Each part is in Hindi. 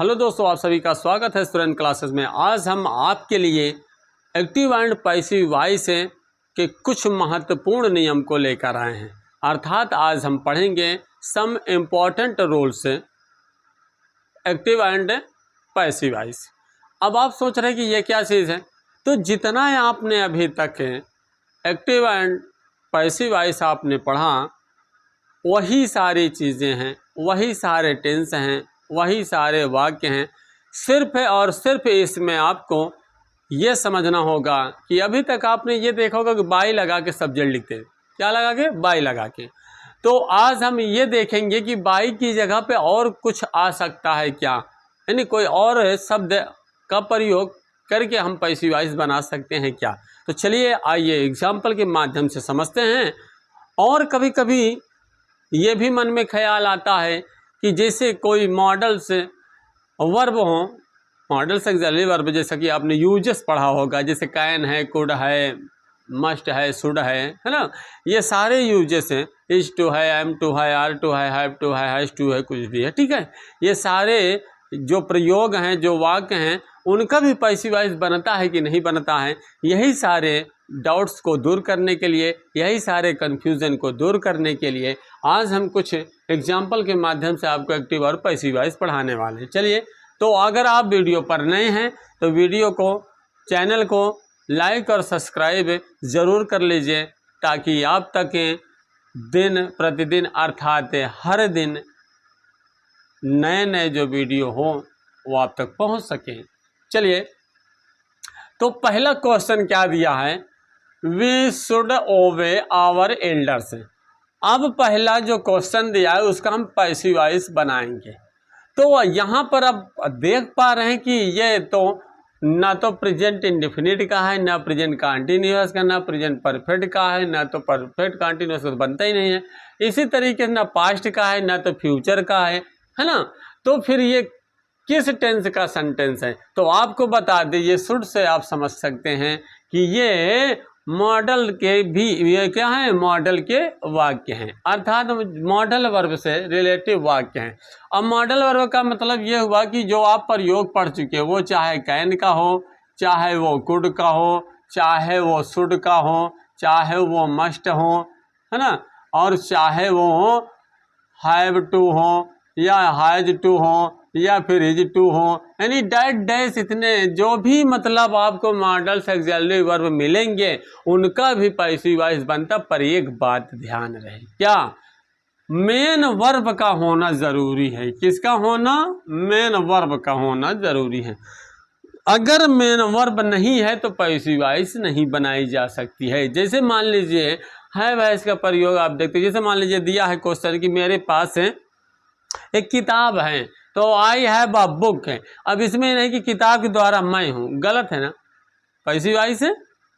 हेलो दोस्तों, आप सभी का स्वागत है स्टूडेंट क्लासेस में। आज हम आपके लिए एक्टिव एंड पैसिव वॉइस के कुछ महत्वपूर्ण नियम को लेकर आए हैं। अर्थात आज हम पढ़ेंगे some important rules active and passive voice. अब आप सोच रहे हैं कि ये क्या चीज़ है, तो जितना आपने अभी तक एक्टिव एंड पैसिव वॉइस आपने पढ़ा वही सारी चीज़ें हैं, वही सारे टेंस हैं, वही सारे वाक्य हैं। सिर्फ और सिर्फ इसमें आपको ये समझना होगा कि अभी तक आपने ये देखा होगा कि बाई लगा के सब्जेक्ट लिखते हैं। क्या लगा के? बाई लगा के। तो आज हम ये देखेंगे कि बाई की जगह पे और कुछ आ सकता है क्या, यानी कोई और शब्द का प्रयोग करके हम पैसिव वॉइस बना सकते हैं क्या। तो चलिए आइए एग्जाम्पल के माध्यम से समझते हैं। और कभी कभी ये भी मन में ख्याल आता है कि जैसे कोई मॉडल्स वर्ब हो, मॉडल्स ऑक्सिलरी वर्ब, जैसा कि आपने यूजेस पढ़ा होगा, जैसे कैन है, कुड है, मस्ट है, शुड है ना। ये सारे यूजेस हैं। इज टू है, एम टू है, आर टू है, हैव टू है, हैज टू है, कुछ भी है, ठीक है। ये सारे जो प्रयोग हैं, जो वाक्य हैं, उनका भी पैसिव वॉइस बनता है कि नहीं बनता है। यही सारे डाउट्स को दूर करने के लिए, यही सारे कन्फ्यूज़न को दूर करने के लिए आज हम कुछ एग्जाम्पल के माध्यम से आपको एक्टिव और पैसिव वॉइस पढ़ाने वाले हैं। चलिए, तो अगर आप वीडियो पर नए हैं तो वीडियो को, चैनल को लाइक और सब्सक्राइब ज़रूर कर लीजिए, ताकि आप तक दिन प्रतिदिन अर्थात हर दिन नए नए जो वीडियो हो वो आप तक पहुंच सकें। चलिए, तो पहला क्वेश्चन क्या दिया है, we should obey our elders. अब पहला जो क्वेश्चन दिया है उसका हम पैसिव वॉइस बनाएंगे। तो यहाँ पर अब देख पा रहे हैं कि ये तो ना तो प्रेजेंट इंडेफिनिट का है, ना प्रेजेंट कंटीन्यूअस का, ना प्रेजेंट परफेक्ट का है, ना तो परफेक्ट कंटीन्यूअस तो बनता ही नहीं है। इसी तरीके से ना पास्ट का है, ना तो फ्यूचर का है ना। तो फिर ये किस टेंस का सेंटेंस है? तो आपको बता दें, ये शुड से आप समझ सकते हैं कि ये मॉडल के भी, ये क्या है, मॉडल के वाक्य हैं, अर्थात मॉडल वर्ब से रिलेटिव वाक्य हैं। अब मॉडल वर्ब का मतलब ये हुआ कि जो आप प्रयोग पढ़ चुके हो, वो चाहे कैन का हो, चाहे वो कुड का हो, चाहे वो शुड का हो, चाहे वो मस्ट हो, है ना, और चाहे वो हैव टू हो या हैज टू हो या फिर इज टू हो, यानी डैट डैश, इतने जो भी मतलब आपको मॉडल्स ऑक्सिलरी वर्ब मिलेंगे उनका भी पैसिव वॉइस बनता। पर एक बात ध्यान रहे, क्या मेन वर्ब का होना ज़रूरी है। किसका होना? मेन वर्ब का होना ज़रूरी है। अगर मेन वर्ब नहीं है तो पैसिव वॉइस नहीं बनाई जा सकती है। जैसे मान लीजिए हैव है, इसका प्रयोग आप देखते हैं। जैसे मान लीजिए दिया है क्वेश्चन कि मेरे पास एक किताब है, तो आई हैव अ बुक है। अब इसमें नहीं कि किताब के द्वारा मैं हूँ, गलत है ना, पैसिव वॉइस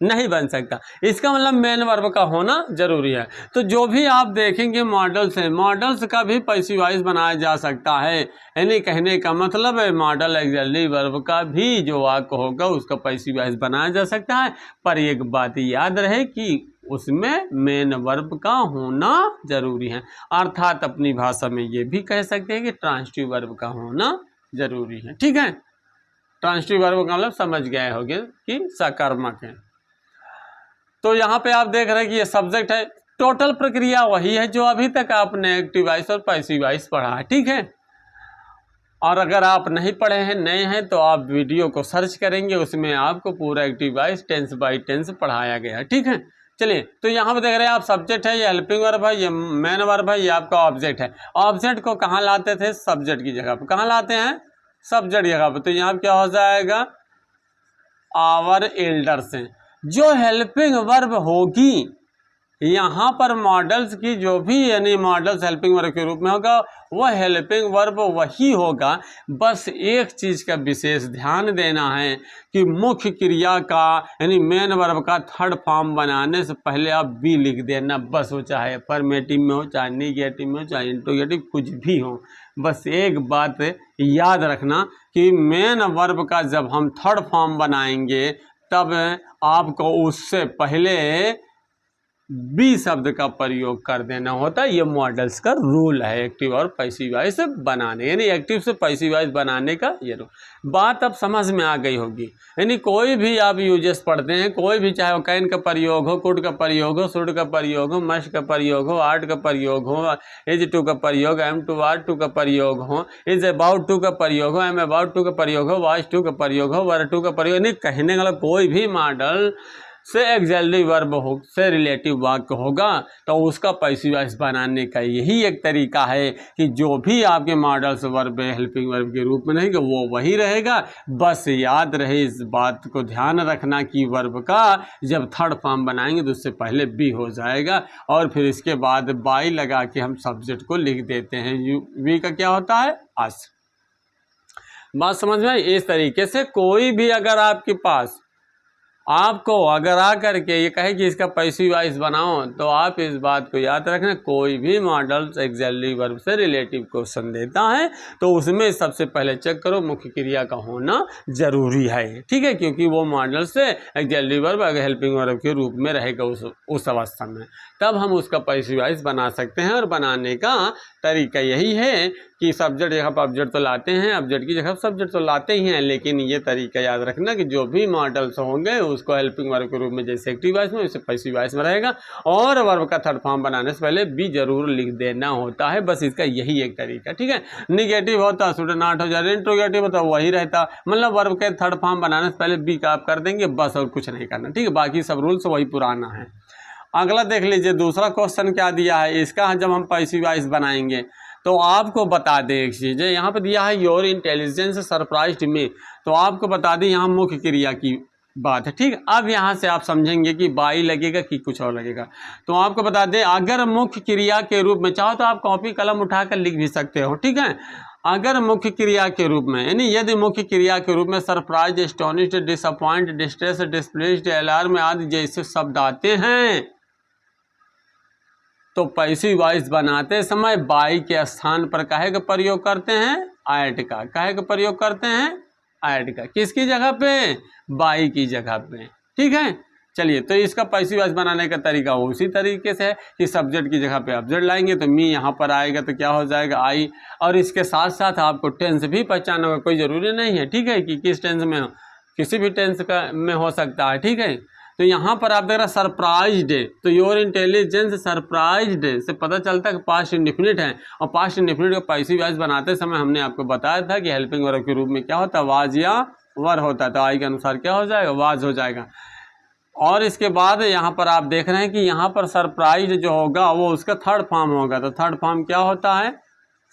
नहीं बन सकता। इसका मतलब मेन वर्ब का होना जरूरी है। तो जो भी आप देखेंगे मॉडल्स हैं, मॉडल्स का भी पैसिव वॉइस बनाया जा सकता है। यानी कहने का मतलब है मॉडल ऑक्सिलरी वर्ब का भी जो वाक्य होगा उसका पैसिव वॉइस बनाया जा सकता है। पर एक बात याद रहे कि उसमें मेन वर्ब का होना जरूरी है। अर्थात अपनी भाषा में ये भी कह सकते हैं कि ट्रांजिटिव वर्ब का होना जरूरी है। ठीक है, ट्रांजिटिव वर्ब का मतलब समझ गए होंगे कि सकर्मक है। तो यहाँ पे आप देख रहे हैं कि ये सब्जेक्ट है। टोटल प्रक्रिया वही है जो अभी तक आपने एक्टिव वॉइस और पैसिव वॉइस पढ़ा है, ठीक है। और अगर आप नहीं पढ़े हैं, नए हैं, तो आप वीडियो को सर्च करेंगे, उसमें आपको पूरा active voice tense by tense पढ़ाया गया है, ठीक है। चलिए, तो यहाँ पे देख रहे हैं आप सब्जेक्ट है, ये हेल्पिंग वर्ब है, ये मेन वर्ब है, ये आपका ऑब्जेक्ट है। ऑब्जेक्ट को कहाँ लाते थे? सब्जेक्ट की जगह पर। कहाँ लाते हैं? सब्जेक्ट जगह पर। तो यहाँ क्या हो जाएगा? आवर एल्डर्स हैं। जो हेल्पिंग वर्ब होगी यहाँ पर मॉडल्स की, जो भी यानी मॉडल्स हेल्पिंग वर्ब के रूप में होगा, वह हेल्पिंग वर्ब वही होगा। बस एक चीज़ का विशेष ध्यान देना है कि मुख्य क्रिया का यानी मेन वर्ब का थर्ड फॉर्म बनाने से पहले आप बी लिख देना। बस वो चाहे अफर्मेटिव में हो, चाहे नेगेटिव में हो, चाहे इंट्रोगेटिव, कुछ भी हो। बस एक बात याद रखना कि मेन वर्ब का जब हम थर्ड फॉर्म बनाएंगे तब आपको उससे पहले बी शब्द का प्रयोग कर देना होता है। ये मॉडल्स का रूल है एक्टिव और पैसिव वॉइस बनाने, यानी एक्टिव से पैसिव वॉइस बनाने का ये रूल। बात अब समझ में आ गई होगी। यानी कोई भी आप यूजेस पढ़ते हैं, कोई भी, चाहे वो कैन का प्रयोग हो, कुड का प्रयोग हो, शुड का प्रयोग हो, मस्ट का प्रयोग हो, आर्ट का प्रयोग हो, इज टू का प्रयोग, एम टू आर टू का प्रयोग हो, इज अबाउट टू का प्रयोग हो, एम अबाउट टू का प्रयोग हो, वाज टू का प्रयोग हो, वर टू का प्रयोग, नहीं कहने वाला कोई भी मॉडल से एक्सिलरी वर्ब हो से रिलेटिव वाक्य होगा तो उसका पैसिव वॉइस बनाने का यही एक तरीका है कि जो भी आपके मॉडल्स वर्ब हेल्पिंग वर्ब के रूप में रहेंगे वो वही रहेगा। बस याद रहे, इस बात को ध्यान रखना कि वर्ब का जब थर्ड फॉर्म बनाएंगे तो उससे पहले बी हो जाएगा और फिर इसके बाद बाई लगा के हम सब्जेक्ट को लिख देते हैं। वी का क्या होता है? आस। बात समझ में आई? इस तरीके से कोई भी अगर आपके पास आपको अगर आ करके ये कहे कि इसका पैसिव वॉइस बनाओ तो आप इस बात को याद रखना, कोई भी मॉडल एक्सिलरी वर्ब से रिलेटिव क्वेश्चन देता है तो उसमें सबसे पहले चेक करो मुख्य क्रिया का होना जरूरी है, ठीक है, क्योंकि वो मॉडल से एक्सिलरी वर्ब अगर हेल्पिंग वर्ब के रूप में रहेगा उस अवस्था में, तब हम उसका पैसिव वॉइस बना सकते हैं। और बनाने का तरीका यही है कि सब्जेक्ट जगह पर ऑब्जेक्ट तो लाते हैं, ऑब्जेक्ट की जगह सब्जेक्ट तो लाते ही हैं, लेकिन ये तरीका याद रखना कि जो भी मॉडल्स होंगे उसको हेल्पिंग वर्ब के रूप में जैसे एक्टिव वॉइस में वैसे पैसिव वॉइस में रहेगा और वर्ब का थर्ड फॉर्म बनाने से पहले बी जरूर लिख देना होता है। बस इसका यही एक तरीका, ठीक है। निगेटिव होता शुड नॉट हो जाए, इंट्रोगेटिव होता वही रहता, मतलब वर्ब के थर्ड फॉर्म बनाने से पहले बी का आप कर देंगे बस, और कुछ नहीं करना, ठीक है। बाकी सब रूल्स वही पुराना है। अगला देख लीजिए, दूसरा क्वेश्चन क्या दिया है इसका। जब हम पैसिव वॉइस बनाएंगे तो आपको बता दें एक चीज़ है, यहाँ पे दिया है योर इंटेलिजेंस सरप्राइज्ड मी, तो आपको बता दें यहाँ मुख्य क्रिया की बात है, ठीक। अब यहाँ से आप समझेंगे कि बाई लगेगा कि कुछ और लगेगा, तो आपको बता दें अगर मुख्य क्रिया के रूप में चाहो तो आप कॉपी कलम उठाकर लिख भी सकते हो, ठीक है। अगर मुख्य क्रिया के रूप में, यानी यदि मुख्य क्रिया के रूप में surprise, astonished, disappoint, distress, displaced, alarm आदि जैसे शब्द आते हैं तो पैसिव वॉइस बनाते समय बाई के स्थान पर काहे का प्रयोग करते हैं? ऐट का। काहे का प्रयोग करते हैं? ऐट का। किसकी जगह पे? बाई की जगह पे, ठीक है। चलिए, तो इसका पैसिव वॉइस बनाने का तरीका उसी तरीके से है कि सब्जेक्ट की जगह पे ऑब्जेक्ट लाएंगे तो मी यहाँ पर आएगा तो क्या हो जाएगा? आई। और इसके साथ साथ आपको टेंस भी पहचानना होगा, कोई ज़रूरी नहीं है, ठीक है, कि किस टेंस में हो, किसी भी टेंस का में हो सकता है, ठीक है। तो यहाँ पर आप देख रहे हैं सरप्राइज्ड, तो योर इंटेलिजेंस सरप्राइज्ड से पता चलता है कि पास्ट इंडेफिनिट है, और पास्ट इंडेफिनिट को पैसिव वॉइस बनाते समय हमने आपको बताया था कि हेल्पिंग वर्ब के रूप में क्या होता है? वाज या वर होता है, तो आई के अनुसार क्या हो जाएगा? वाज हो जाएगा। और इसके बाद यहाँ पर आप देख रहे हैं कि यहाँ पर सरप्राइज जो होगा वो उसका थर्ड फॉर्म होगा, तो थर्ड फॉर्म क्या होता है?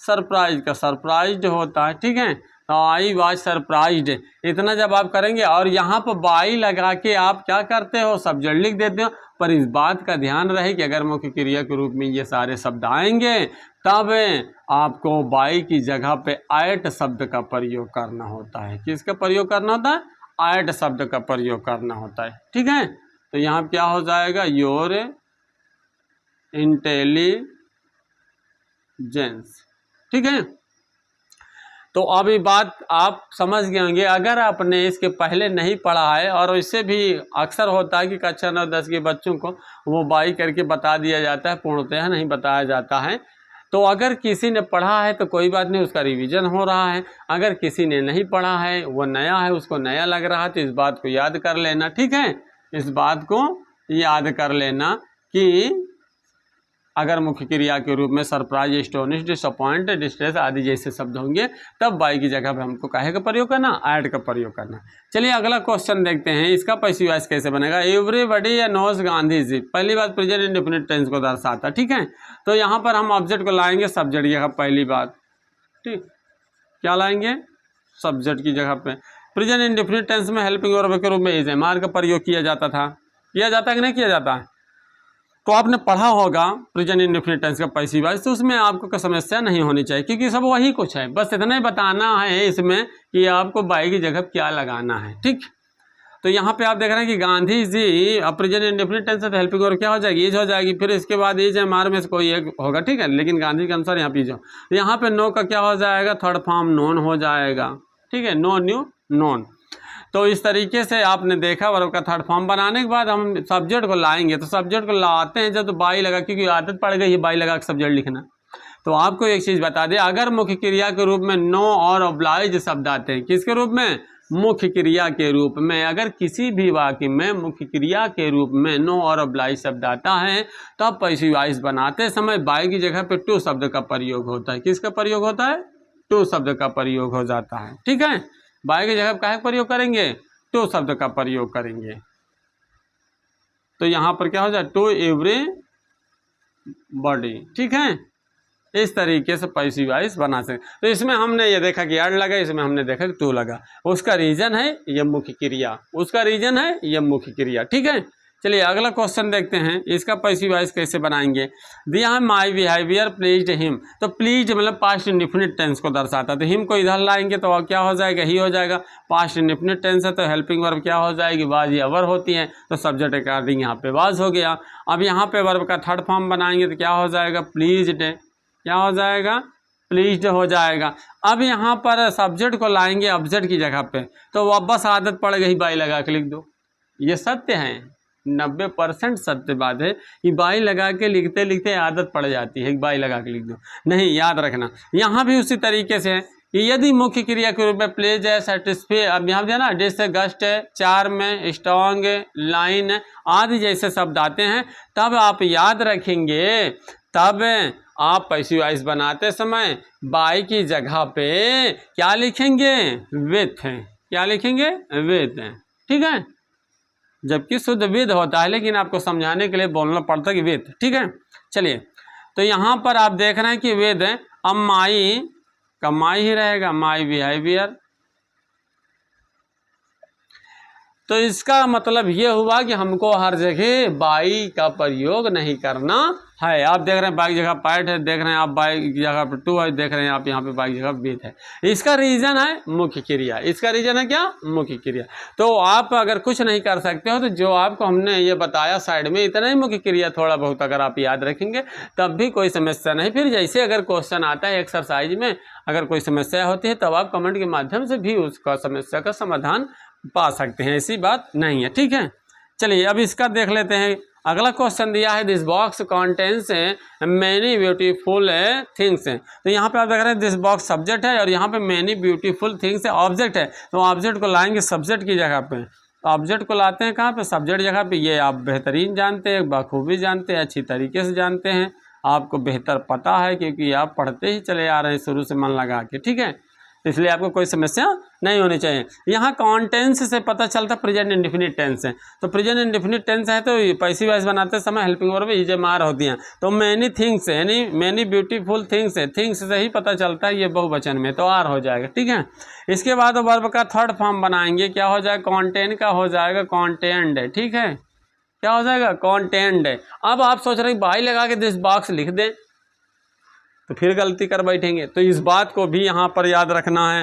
सरप्राइज का, सरप्राइज्ड होता है, ठीक है। तो आई वाज सरप्राइज्ड, इतना जब आप करेंगे और यहाँ पर बाई लगा के आप क्या करते हो? सब्जेक्ट लिख देते हो। पर इस बात का ध्यान रहे कि अगर मुख्य क्रिया के रूप में ये सारे शब्द आएंगे तब आपको बाई की जगह पे ऐट शब्द का प्रयोग करना होता है। किसका प्रयोग करना होता है? ऐट शब्द का प्रयोग करना होता है, ठीक है। तो यहाँ क्या हो जाएगा? योर इंटेलिजेंस, ठीक है। तो अब ये बात आप समझ गए होंगे। अगर आपने इसके पहले नहीं पढ़ा है, और इससे भी अक्सर होता है कि कक्षा 9-10 के बच्चों को वो बाई करके बता दिया जाता है, पूर्णतः नहीं बताया जाता है। तो अगर किसी ने पढ़ा है तो कोई बात नहीं, उसका रिवीजन हो रहा है। अगर किसी ने नहीं पढ़ा है, वो नया है, उसको नया लग रहा है, तो इस बात को याद कर लेना, ठीक है। इस बात को याद कर लेना कि अगर मुख्य क्रिया के रूप में सरप्राइज, एस्टोनिश, डिसअपॉइंट, डिस्ट्रेस आदि जैसे शब्द होंगे तब बाई की जगह पे हमको काहे का प्रयोग करना? ऐड का प्रयोग करना। चलिए अगला क्वेश्चन देखते हैं, इसका पैसिव वॉइस कैसे बनेगा। एवरीबॉडी नोज गांधी जी, पहली बात प्रेजेंट इंडेफिनिट टेंस को दर्शाता, ठीक है। तो यहाँ पर हम ऑब्जेक्ट को लाएंगे सब्जेक्ट की जगह, पहली बात, ठीक, क्या लाएंगे? सब्जेक्ट की जगह पे। प्रेजेंट इंडेफिनिट टेंस में हेल्पिंग वर्ब के रूप में इज एम का प्रयोग किया जाता था, किया जाता है कि नहीं किया जाता है? तो आपने पढ़ा होगा प्रेजेंट इंडेफिनिट टेंस का पैसिव वॉइस, तो उसमें आपको कोई समस्या नहीं होनी चाहिए क्योंकि सब वही कुछ है। बस इतना ही बताना है इसमें कि आपको बाई की जगह क्या लगाना है, ठीक। तो यहाँ पे आप देख रहे हैं कि गांधी जी, अब प्रेजेंट इंडेफिनिट टेंस है तो हेल्पिंग वर्ब क्या हो जाएगी? इज हो जाएगी। फिर इसके बाद इज एम आर में से कोई एक होगा, ठीक है, लेकिन गांधी के अनुसार यहाँ पे इज हो। यहाँ पे नो का क्या हो जाएगा? थर्ड फॉर्म नोन हो जाएगा, ठीक है, नो न्यू नोन। तो इस तरीके से आपने देखा वर्ब का थर्ड फॉर्म बनाने के बाद हम सब्जेक्ट को लाएंगे, तो सब्जेक्ट को लाते हैं जब तो बाई लगा, क्योंकि आदत पड़ गई है बाई लगा के सब्जेक्ट लिखना। तो आपको एक चीज़ बता दें, अगर मुख्य क्रिया के रूप में नो और ऑब्लाइज शब्द आते हैं, किसके रूप में? मुख्य क्रिया के रूप में। अगर किसी भी वाक्य में मुख्य क्रिया के रूप में नो और ऑब्लाइज शब्द आता है तब पैसिव वॉइस बनाते समय बाई की जगह पे टू शब्द का प्रयोग होता है। किसका प्रयोग होता है? टू शब्द का प्रयोग हो जाता है। ठीक है, बाई की जगह क्या प्रयोग करेंगे? टू शब्द का प्रयोग करेंगे। तो यहाँ पर क्या हो जाए? To everybody. ठीक है, इस तरीके से पैसिव वॉइस बना सकते। तो इसमें हमने ये देखा कि एड लगा, इसमें हमने देखा कि टू लगा। उसका रीजन है ये मुख्य क्रिया, उसका रीजन है ये मुख्य क्रिया। ठीक है, चलिए अगला क्वेश्चन देखते हैं, इसका पैसिव वॉइस कैसे बनाएंगे। दिया है माई बिहेवियर प्लीज्ड हिम। तो प्लीज मतलब पास्ट इंडेफिनिट टेंस को दर्शाता है, तो हिम को इधर लाएंगे तो क्या हो जाएगा? ही हो जाएगा। पास्ट इंडेफिनिट टेंस है तो हेल्पिंग वर्ब क्या हो जाएगी? वाज या वर होती है, तो सब्जेक्ट अकॉर्डिंग यहाँ पे वाज हो गया। अब यहाँ पे वर्ब का थर्ड फॉर्म बनाएंगे तो क्या हो जाएगा? प्लीज्ड। क्या हो जाएगा? प्लीज्ड हो जाएगा। अब यहाँ पर सब्जेक्ट को लाएंगे ऑब्जेक्ट की जगह पे, तो वो बस आदत पड़ गई बाई लगा के लिख दो। ये सत्य है, 90% सत्य बात है कि बाई लगा के लिखते लिखते आदत पड़ जाती है, बाई लगा के लिख दो। नहीं, याद रखना यहाँ भी उसी तरीके से है कि यदि मुख्य क्रिया के रूप में प्लेज है, सेटिस्फाई, अब यहाँ पे ना डिस है, गस्ट है, चार्म है, स्ट्रॉन्ग है, लाइन है आदि जैसे शब्द आते हैं, तब आप याद रखेंगे, तब आप पैसिव वॉइस बनाते समय बाई की जगह पे क्या लिखेंगे? विथ है। क्या लिखेंगे? विथ है। ठीक है, जबकि शुद्ध विद होता है, लेकिन आपको समझाने के लिए बोलना पड़ता है कि विद। ठीक है, चलिए तो यहाँ पर आप देख रहे हैं कि विद है। अब माई का माई ही रहेगा, माई बिहेवियर। तो इसका मतलब ये हुआ कि हमको हर जगह बाई का प्रयोग नहीं करना है। आप देख रहे हैं बाई की जगह पैट है, देख रहे हैं आप बाई की जगह पर टू है, देख रहे हैं आप यहाँ पे बाई की जगह विथ है। इसका रीजन है मुख्य क्रिया। इसका रीजन है क्या? मुख्य क्रिया। तो आप अगर कुछ नहीं कर सकते हो तो जो आपको हमने ये बताया साइड में, इतना ही मुख्य क्रिया थोड़ा बहुत अगर आप याद रखेंगे तब भी कोई समस्या नहीं। फिर जैसे अगर क्वेश्चन आता है एक्सरसाइज में, अगर कोई समस्या होती है तब आप कमेंट के माध्यम से भी उसका समस्या का समाधान पा सकते हैं, ऐसी बात नहीं है। ठीक है, चलिए अब इसका देख लेते हैं। अगला क्वेश्चन दिया है this box contains many beautiful things. तो यहाँ पे आप देख रहे हैं दिस बॉक्स सब्जेक्ट है और यहाँ पे मैनी ब्यूटीफुल थिंग्स है ऑब्जेक्ट है। तो ऑब्जेक्ट को लाएंगे सब्जेक्ट की जगह पे। तो ऑब्जेक्ट को लाते हैं कहाँ पे? सब्जेक्ट जगह पे। ये आप बेहतरीन जानते हैं, बखूबी जानते हैं, अच्छी तरीके से जानते हैं, आपको बेहतर पता है क्योंकि आप पढ़ते ही चले आ रहे हैं शुरू से मन लगा के। ठीक है, इसलिए आपको कोई समस्या नहीं होनी चाहिए। यहाँ कॉन्टेंस से पता चलता प्रेजेंट इंडेफिनिट टेंस है। तो प्रेजेंट इंडेफिनिट टेंस है तो पैसिव वॉइस बनाते समय हेल्पिंग वर्ब इजमार होती हैं। तो मैनी थिंग्स है यानी मैनी ब्यूटीफुल थिंग्स है, थिंग्स से ही पता चलता है ये बहुवचन में, तो आर हो जाएगा। ठीक है, इसके बाद वर्ब का थर्ड फॉर्म बनाएंगे, क्या हो जाएगा? कॉन्टेंट का हो जाएगा कॉन्टेंट है। ठीक है, क्या हो जाएगा? कॉन्टेंट है। अब आप सोच रहे हैं बाई लगा के दिस बॉक्स लिख दें तो फिर गलती कर बैठेंगे। तो इस बात को भी यहाँ पर याद रखना है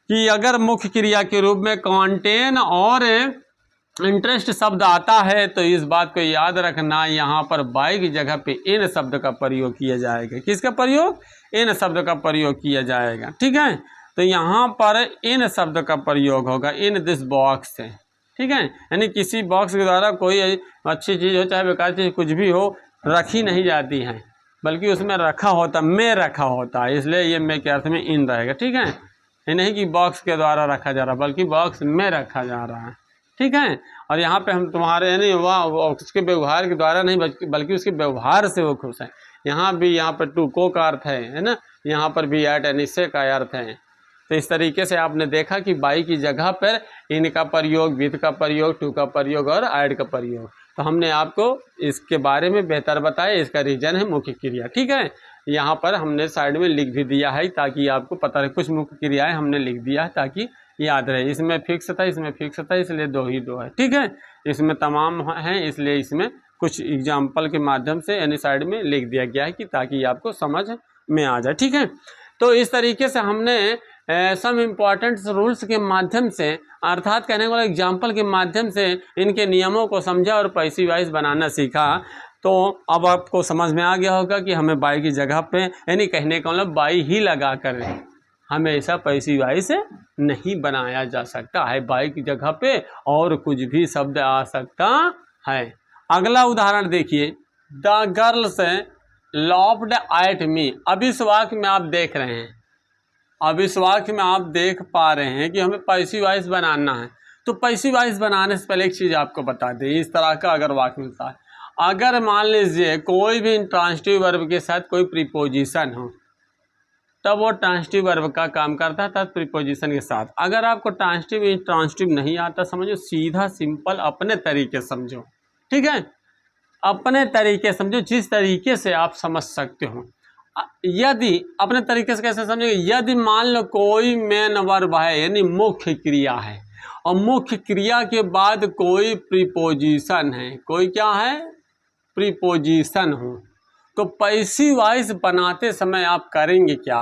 कि अगर मुख्य क्रिया के रूप में कॉन्टेन और इंटरेस्ट शब्द आता है तो इस बात को याद रखना, यहाँ पर बाई की जगह पे इन शब्द का प्रयोग किया जाएगा। किसका प्रयोग? इन शब्द का प्रयोग किया जाएगा। ठीक है, तो यहाँ पर इन शब्द का प्रयोग होगा, इन दिस बॉक्स है। ठीक है, यानी किसी बॉक्स के द्वारा कोई अच्छी चीज़ हो चाहे बेकार चीज़ कुछ भी हो रखी नहीं जाती है, बल्कि उसमें रखा होता, में रखा होता है, इसलिए ये में के अर्थ में इन रहेगा। ठीक है, ये नहीं कि बॉक्स के द्वारा रखा जा रहा बल्कि बॉक्स में रखा जा रहा है। ठीक है, और यहाँ पे हम तुम्हारे यानी वह उसके व्यवहार के द्वारा नहीं बल्कि उसके व्यवहार से वो खुश है। यहाँ भी यहाँ पर टू को का अर्थ है ना, यहाँ पर भी एट यानी से का अर्थ है। तो इस तरीके से आपने देखा कि बाई की जगह पर इन का प्रयोग, विथ का प्रयोग, टू का प्रयोग और ऐड का प्रयोग। तो हमने आपको इसके बारे में बेहतर बताया, इसका रीजन है मुख्य क्रिया। ठीक है, यहाँ पर हमने साइड में लिख भी दिया है ताकि आपको पता रहे, कुछ मुख्य क्रियाएं हमने लिख दिया है ताकि याद रहे। इसमें फिक्स था, इसमें फिक्स था, इसलिए दो ही दो है। ठीक है, इसमें तमाम हैं इसलिए इसमें कुछ एग्जाम्पल के माध्यम से यानी साइड में लिख दिया गया है कि ताकि आपको समझ में आ जाए। ठीक है, तो इस तरीके से हमने सम इम्पॉर्टेंट रूल्स के माध्यम से अर्थात कहने वाला एग्जाम्पल के माध्यम से इनके नियमों को समझा और पैसिव वॉइस बनाना सीखा। तो अब आपको समझ में आ गया होगा कि हमें बाई की जगह पे यानी कहने का मतलब बाई ही लगा कर हमेशा पैसिव वॉइस नहीं बनाया जा सकता है। बाई की जगह पे और कुछ भी शब्द आ सकता है। अगला उदाहरण देखिए, the girls laughed at me. अब इस वाक्य में आप देख रहे हैं, अब इस वाक्य में आप देख पा रहे हैं कि हमें पैसिव वॉइस बनाना है। तो पैसिव वॉइस बनाने से पहले एक चीज़ आपको बता दें, इस तरह का अगर वाक्य मिलता है, अगर मान लीजिए कोई भी इंट्रांसिटिव वर्ब के साथ कोई प्रीपोजिशन हो, तब वो ट्रांसिटिव वर्ब का काम करता है तब प्रीपोजिशन के साथ। अगर आपको ट्रांसिटिव इंट्रांसिटिव नहीं आता, समझो सीधा सिंपल अपने तरीके समझो, ठीक है, अपने तरीके समझो, जिस तरीके से आप समझ सकते हो। यदि अपने तरीके से कैसे समझेंगे, यदि मान लो कोई मेन वर्ब है यानी मुख्य क्रिया है, और मुख्य क्रिया के बाद कोई प्रीपोजिशन है, कोई क्या है, प्रीपोजिशन हो, तो पैसिव वॉइस बनाते समय आप करेंगे क्या,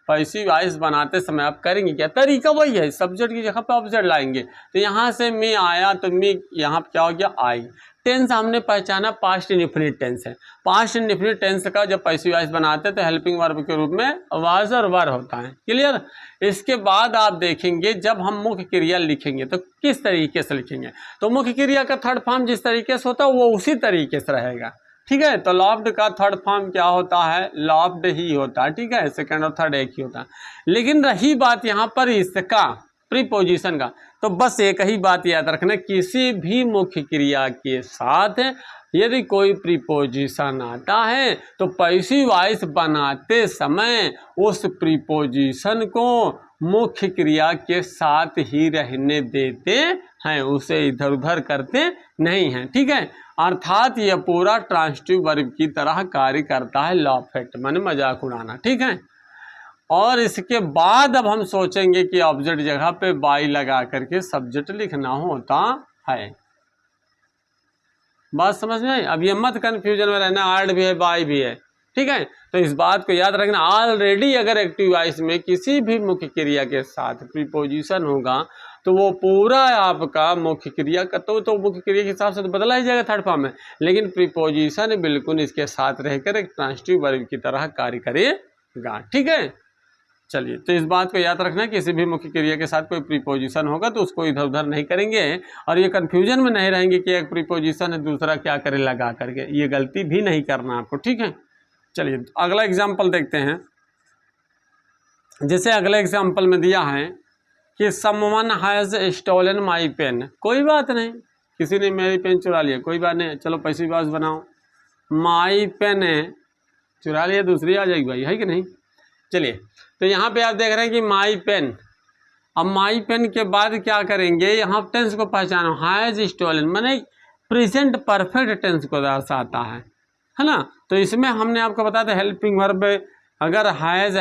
पैसिव वॉइस बनाते समय आप करेंगे क्या, तरीका वही है, सब्जेक्ट की जगह पे ऑब्जेक्ट लाएंगे। तो यहाँ से मी आया तो मी यहाँ क्या हो गया, आई। टेंस हमने पहचाना पास्ट इंडेफिनिट टेंस है। पास्ट इंडेफिनिट टेंस का जब पैसिव वॉइस बनाते हैं तो हेल्पिंग वर्ब के रूप में वाज और वर होता है। क्लियर। इसके बाद आप देखेंगे जब हम मुख्य क्रिया लिखेंगे तो किस तरीके से लिखेंगे, तो मुख्य क्रिया का थर्ड फॉर्म जिस तरीके से होता है वो उसी तरीके से रहेगा। ठीक है, तो लॉफ्ड का थर्ड फॉर्म क्या होता है, लॉफ्ड ही होता है। ठीक है, सेकंड और थर्ड एक ही होता है। लेकिन रही बात यहाँ पर इसका प्रीपोजिशन का, तो बस एक ही बात याद रखना, किसी भी मुख्य क्रिया के साथ यदि कोई प्रीपोजिशन आता है तो पैसिव वॉइस बनाते समय उस प्रीपोजिशन को मुख्य क्रिया के साथ ही रहने देते हैं, उसे इधर उधर करते नहीं हैं। ठीक है, अर्थात यह पूरा ट्रांसिटिव वर्ब की तरह कार्य करता है, लॉफ्ट माने मजाक उड़ाना। ठीक है, और इसके बाद अब हम सोचेंगे कि ऑब्जेक्ट जगह पे बाई लगा करके सब्जेक्ट लिखना होता है। बात समझ में आई। अब ये मत कंफ्यूजन में रहना, आर्ड भी है बाई भी है। ठीक है, तो इस बात को याद रखना, ऑलरेडी अगर एक्टिव वॉइस में किसी भी मुख्य क्रिया के साथ प्रीपोजिशन होगा तो वो पूरा आपका मुख्य क्रिया का तो मुख्य क्रिया के हिसाब से तो बदला ही जाएगा थर्ड फॉर्म में, लेकिन प्रीपोजिशन बिल्कुल इसके साथ रहकर एक ट्रांसिटिव वर्ब की तरह कार्य करेगा। ठीक है, चलिए, तो इस बात को याद रखना, किसी भी मुख्य क्रिया के साथ कोई प्रीपोजिशन होगा तो उसको इधर उधर नहीं करेंगे, और ये कंफ्यूजन में नहीं रहेंगे कि एक प्रीपोजिशन है दूसरा क्या करे लगा करके, ये गलती भी नहीं करना आपको। ठीक है, चलिए अगला एग्जाम्पल देखते हैं। जैसे अगले एग्जाम्पल में दिया है कि someone has stolen my pen. कोई बात नहीं, किसी ने मेरी पेन चुरा लिया, कोई बात नहीं, चलो पैसिव वॉइस बनाओ, माई पेन चुरा लिया, दूसरी आ जाएगी भाई, है कि नहीं। चलिए, तो यहाँ पे आप देख रहे हैं कि माई पेन, अब माई पेन के बाद क्या करेंगे, यहाँ टेंस को पहचानो, हैज़ स्टोलन माने प्रेजेंट परफेक्ट टेंस को दर्शाता है ना। तो इसमें हमने आपको बताया था हेल्पिंग वर्ब अगर हैज़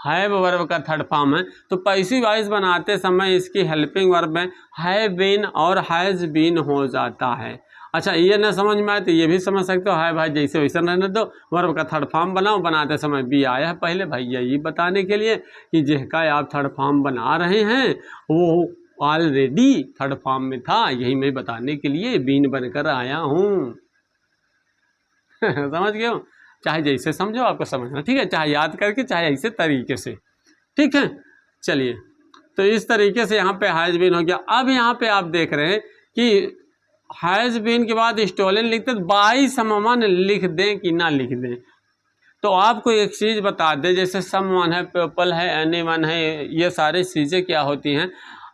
हैव वर्ब का थर्ड फॉर्म है तो पैसिव वॉइस बनाते समय इसकी हेल्पिंग वर्ब में हैव बीन और हैज़ बीन हो जाता है। अच्छा, ये ना समझ में आए तो ये भी समझ सकते हो, है भाई जैसे वैसे रहने दो, वर्ब का थर्ड फॉर्म बनाओ, बनाते समय बी आया है पहले, भाई यही बताने के लिए कि जिसका आप थर्ड फॉर्म बना रहे हैं वो ऑलरेडी थर्ड फॉर्म में था, यही मैं बताने के लिए बीन बनकर आया हूँ। समझ गए हो, चाहे जैसे समझो आपको समझना। ठीक है, चाहे याद करके चाहे ऐसे तरीके से। ठीक है, चलिए, तो इस तरीके से यहाँ पे हैज़ बीन हो गया। अब यहाँ पे आप देख रहे हैं कि हैज़ बीन के बाद स्टोलन लिखते तो बाई समवन लिख दें कि ना लिख दें। तो आपको एक चीज़ बता दें, जैसे समवन है, पीपल है, एनीवन है, ये सारी चीज़ें क्या होती हैं,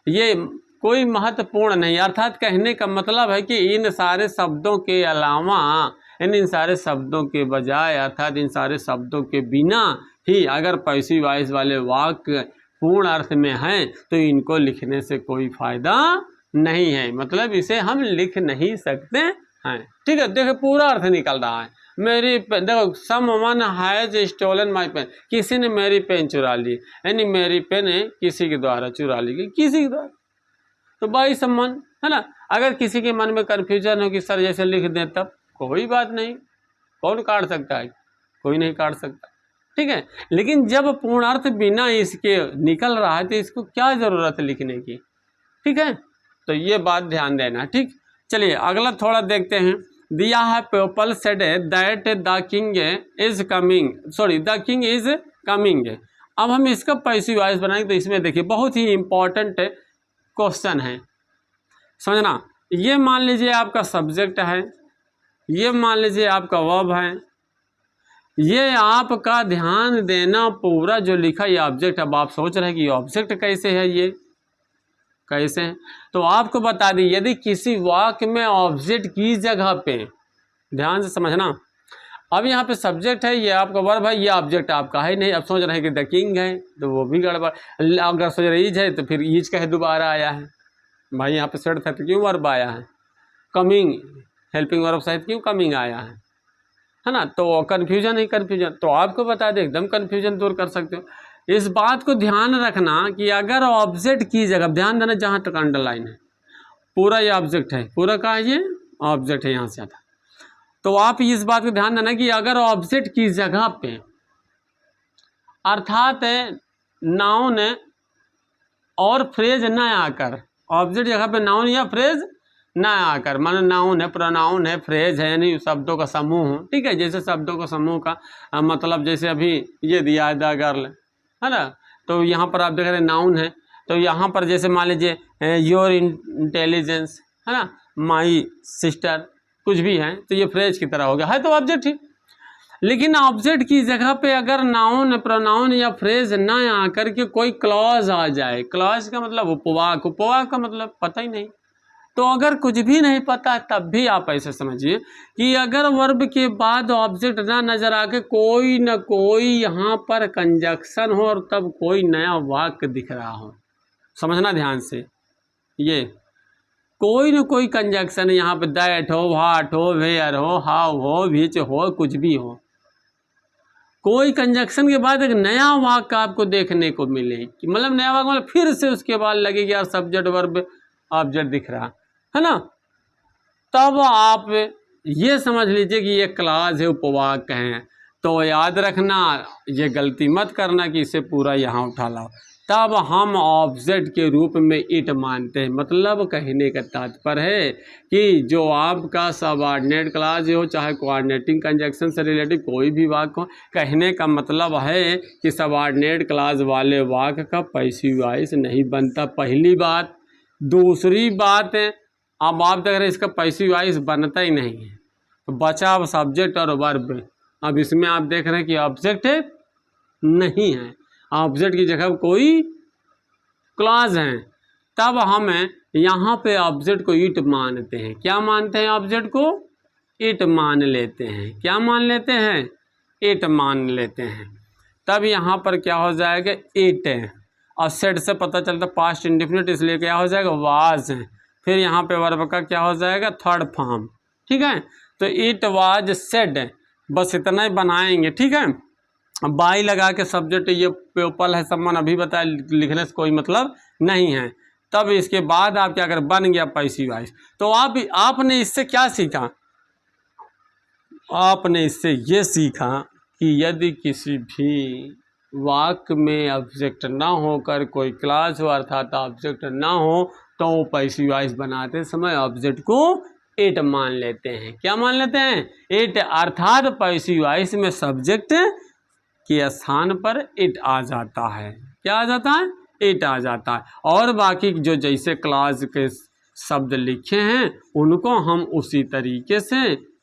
ये कोई महत्वपूर्ण नहीं, अर्थात कहने का मतलब है कि इन सारे शब्दों के अलावा, इन सारे शब्दों के बजाय, अर्थात इन सारे शब्दों के बिना ही अगर पैसिव वॉइस वाले वाक्य पूर्ण अर्थ में हैं तो इनको लिखने से कोई फायदा नहीं है, मतलब इसे हम लिख नहीं सकते हैं। ठीक है, देखो पूरा अर्थ निकल रहा है। मेरी देखो, someone has stolen my pen, किसी ने मेरी पेन चुरा ली, यानी मेरी पेन किसी के द्वारा चुरा ली गई, किसी के द्वारा, तो बाई समवन है ना। अगर किसी के मन में कन्फ्यूजन हो कि सर जैसे लिख दें, तब कोई बात नहीं, कौन काट सकता है, कोई नहीं काट सकता। ठीक है, लेकिन जब पूर्ण अर्थ बिना इसके निकल रहा है तो इसको क्या ज़रूरत है लिखने की। ठीक है, तो ये बात ध्यान देना। ठीक, चलिए अगला थोड़ा देखते हैं। दिया है people said that the king is coming, sorry the king is coming. अब हम इसका पैसिव वॉइस बनाएंगे तो इसमें देखिए बहुत ही इम्पोर्टेंट क्वेश्चन है, समझना। ये मान लीजिए आपका सब्जेक्ट है, ये मान लीजिए आपका वर्ब है, ये आपका ध्यान देना पूरा जो लिखा ये ऑब्जेक्ट। अब आप सोच रहे हैं कि ऑब्जेक्ट कैसे है, ये कैसे है, तो आपको बता दी यदि किसी वाक्य में ऑब्जेक्ट की जगह पे, ध्यान से समझना, अब यहाँ पे सब्जेक्ट है, ये आपका वर्ब है, ये ऑब्जेक्ट आपका है नहीं। अब सोच रहे हैं कि द किंग है तो वो भी गड़बड़। अगर सोच रहे ईज है तो फिर ईज का है दोबारा आया है, भाई यहाँ पे सेट था तो क्यों वर्ब आया है, कमिंग हेल्पिंग वर्ब सहित क्यों कमिंग आया है ना। तो कन्फ्यूजन ही कन्फ्यूजन। तो आपको बता दें एकदम कन्फ्यूजन दूर कर सकते हो। इस बात को ध्यान रखना कि अगर ऑब्जेक्ट की जगह, ध्यान देना जहाँ तक अंडरलाइन है, पूरा ये ऑब्जेक्ट है, पूरा का ये ऑब्जेक्ट है यहाँ से आता। तो आप इस बात को ध्यान देना कि अगर ऑब्जेक्ट की जगह पे अर्थात नाउन और फ्रेज न आकर, ऑब्जेक्ट जगह पे नाउन या फ्रेज न आकर, मानो नाउन है, प्रोनाउन है, फ्रेज है, यानी शब्दों का समूह हो, ठीक है। जैसे शब्दों का समूह का मतलब जैसे अभी ये दिया है द गर्ल, है ना, तो यहाँ पर आप देख रहे हैं नाउन है, तो यहाँ पर जैसे मान लीजिए योर इंटेलिजेंस, है ना, माई सिस्टर, कुछ भी है तो ये फ्रेज की तरह हो गया, है तो ऑब्जेक्ट ही। लेकिन ऑब्जेक्ट की जगह पे अगर नाउन, प्रोनाउन या फ्रेज ना आकर के कोई क्लॉज आ जाए, क्लॉज का मतलब उपवाक, उपवाक का मतलब पता ही नहीं, तो अगर कुछ भी नहीं पता तब भी आप ऐसे समझिए कि अगर वर्ब के बाद ऑब्जेक्ट ना नजर आके कोई न कोई यहाँ पर कंजक्शन हो और तब कोई नया वाक्य दिख रहा हो, समझना ध्यान से, ये कोई न कोई कंजक्शन यहाँ पे दैट हो, व्हाट हो, वेयर हो, हाउ हो, विच हो, कुछ भी हो, कोई कंजक्शन के बाद एक नया वाक्य आपको देखने को मिले, कि मतलब नया वाक्य मतलब फिर से उसके बाद लगे कि यार सब्जेक्ट वर्ब ऑब्जेक्ट दिख रहा है ना, तब आप ये समझ लीजिए कि ये क्लॉज है, उपवाक्य हैं। तो याद रखना, ये गलती मत करना कि इसे पूरा यहाँ उठा लाओ। तब हम ऑब्जेक्ट के रूप में इट मानते हैं। मतलब कहने का तात्पर्य है कि जो आपका सबऑर्डिनेट क्लॉज हो, चाहे कोऑर्डिनेटिंग कंजक्शन से रिलेटेड कोई भी वाक्य हो, कहने का मतलब है कि सबऑर्डिनेट क्लॉज वाले वाक्य का पैसिव वॉइस नहीं बनता, पहली बात। दूसरी बात है, अब आप देख रहे हैं इसका पैसिव वॉइस बनता ही नहीं है, तो बचा अब सब्जेक्ट और वर्ब। अब इसमें आप देख रहे हैं कि ऑब्जेक्ट नहीं है, ऑब्जेक्ट की जगह कोई क्लॉज है, तब हम यहाँ पे ऑब्जेक्ट को इट मानते हैं। क्या मानते हैं? ऑब्जेक्ट को इट मान लेते हैं। क्या मान लेते हैं? इट मान लेते हैं। तब यहाँ पर क्या हो जाएगा? इट है, और सेड से पता चलता पास्ट इंडेफिनिट, इसलिए क्या हो जाएगा? वाज है। फिर यहाँ पे वर्ब का क्या हो जाएगा? थर्ड फॉर्म, ठीक है। तो इट वाज सेड, बस इतना ही बनाएंगे, ठीक है। बाई लगा के सब्जेक्ट ये प्योपल है सम्मान अभी बताया, लिखने से कोई मतलब नहीं है। तब इसके बाद आप क्या करें? बन गया पैसिव वॉइस। तो आपने इससे क्या सीखा? आपने इससे ये सीखा कि यदि किसी भी वाक्य में ऑब्जेक्ट ना होकर कोई क्लॉज हो, अर्थात ऑब्जेक्ट ना हो, तो वो पैसिव वॉइस बनाते समय ऑब्जेक्ट को इट मान लेते हैं। क्या मान लेते हैं? इट, अर्थात पैसिव वॉइस में सब्जेक्ट के स्थान पर इट आ जाता है। क्या आ जाता है? इट आ जाता है। और बाकी जो जैसे क्लॉज के शब्द लिखे हैं उनको हम उसी तरीके से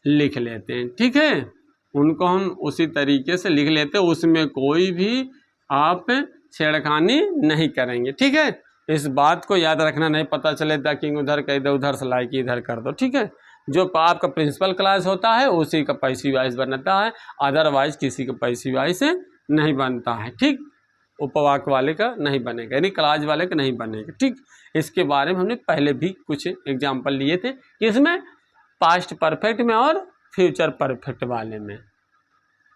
लिख लेते हैं, ठीक है। उनको हम उसी तरीके से लिख लेते हैं, उसमें कोई भी आप छेड़खानी नहीं करेंगे, ठीक है। इस बात को याद रखना, नहीं पता चले द किंग उधर कह दो, उधर से लाइक इधर कर दो, ठीक है। जो आपका प्रिंसिपल क्लॉज होता है उसी का पैसिव वॉइस बनता है, अदरवाइज किसी का पैसिव वॉइस नहीं बनता है, ठीक। उपवाक वाले का नहीं बनेगा, यानी क्लॉज वाले का नहीं बनेगा, ठीक। इसके बारे में हमने पहले भी कुछ एग्जाम्पल लिए थे, किसमें? पास्ट परफेक्ट में और फ्यूचर परफेक्ट वाले में।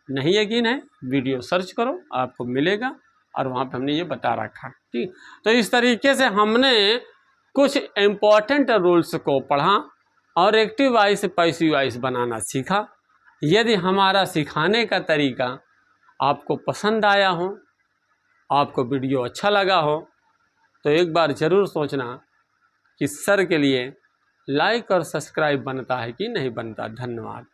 नहीं यकीन है, वीडियो सर्च करो आपको मिलेगा, और वहाँ पे हमने ये बता रखा, ठीक। तो इस तरीके से हमने कुछ इम्पोर्टेंट रूल्स को पढ़ा और एक्टिव वॉइस से पैसिव वॉइस बनाना सीखा। यदि हमारा सिखाने का तरीका आपको पसंद आया हो, आपको वीडियो अच्छा लगा हो, तो एक बार ज़रूर सोचना कि सर के लिए लाइक और सब्सक्राइब बनता है कि नहीं बनता। धन्यवाद।